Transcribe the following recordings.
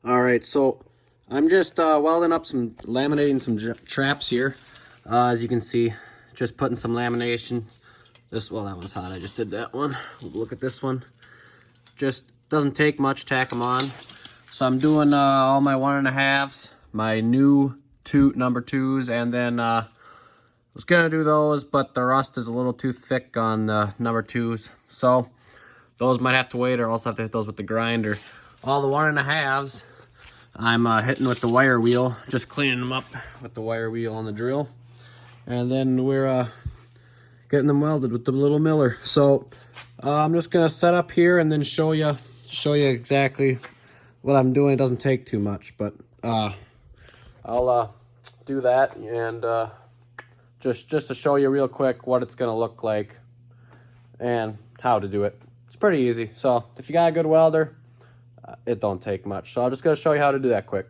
All right, so I'm just welding up laminating some traps here. As you can see, just putting some lamination. Well, that one's hot. I just did that one. Look at this one. Just doesn't take much, tack them on. So I'm doing all my 1.5s, my new number 2s, and then I was gonna do those, but the rust is a little too thick on the number 2s. So those might have to wait, or also have to hit those with the grinder. All the 1.5s, I'm hitting with the wire wheel, just cleaning them up with the wire wheel on the drill. And then we're getting them welded with the little miller. So I'm just gonna set up here and then show you exactly what I'm doing. It doesn't take too much, but I'll do that and just to show you real quick what it's gonna look like and how to do it. It's pretty easy. So if you got a good welder, it don't take much. So I'm just gonna show you how to do that quick.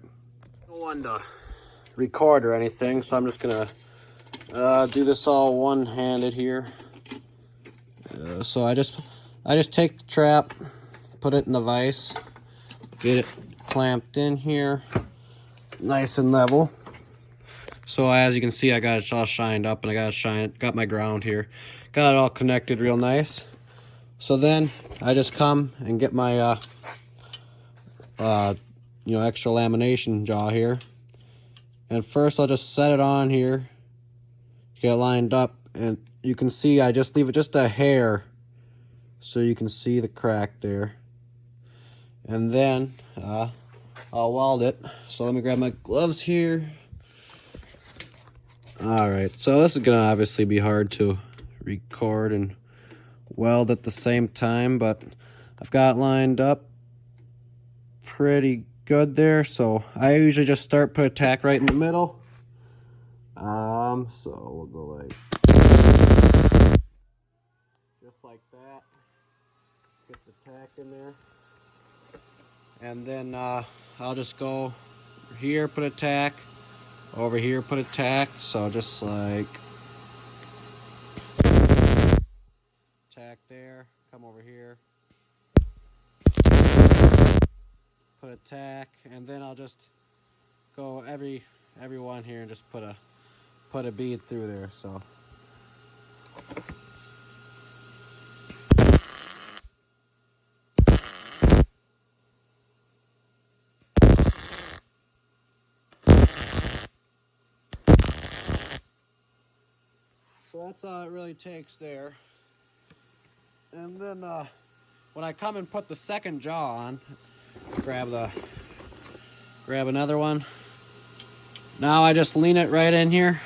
I don't want to record or anything, so I'm just gonna do this all one-handed here. So I just take the trap, put it in the vise, get it clamped in here, nice and level. So as you can see, I got it all shined up, and I got my ground here, got it all connected real nice. So then I just come and get my extra lamination jaw here, and first I'll just set it on here, get it lined up, and you can see I just leave it just a hair so you can see the crack there, and then I'll weld it. So let me grab my gloves here. All right, so this is gonna obviously be hard to record and weld at the same time, but I've got it lined up pretty good there. So I usually just put a tack right in the middle. So we'll go just like that. Get the tack in there, and then I'll just go here, put a tack, over here, put a tack. So just like tack there, come over here, put a tack, and then I'll just go every one here and just put a bead through there. So that's all it really takes there. And then when I come and put the second jaw on, grab another one. Now I just lean it right in here,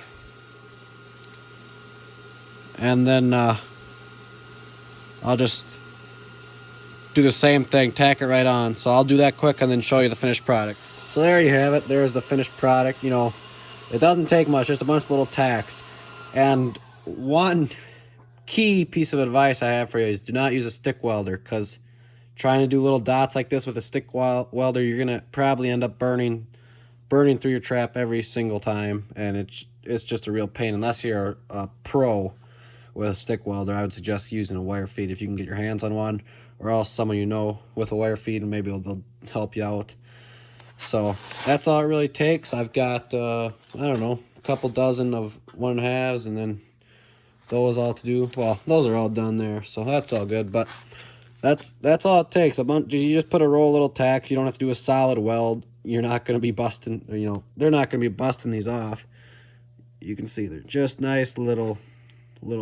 and then I'll just do the same thing, tack it right on. So I'll do that quick and then show you the finished product. So there you have it. There's the finished product. You know, it doesn't take much, just a bunch of little tacks. And one key piece of advice I have for you is do not use a stick welder, because trying to do little dots like this with a stick welder, you're gonna probably end up burning through your trap every single time, and it's just a real pain. Unless you're a pro with a stick welder, I would suggest using a wire feed if you can get your hands on one, or else someone you know with a wire feed, and maybe they'll help you out. So that's all it really takes. I've got I don't know, a couple dozen of 1.5s, and then those all to do. Well, those are all done there, so that's all good. But that's all it takes. You just put a roll of little tacks. You don't have to do a solid weld. You're not going to be busting, they're not going to be busting these off. You can see they're just nice little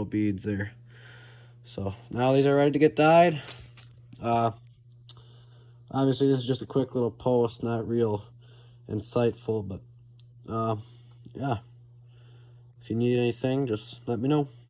beads there. So now these are ready to get dyed. Obviously this is just a quick little post, not real insightful, but yeah. If you need anything, just let me know.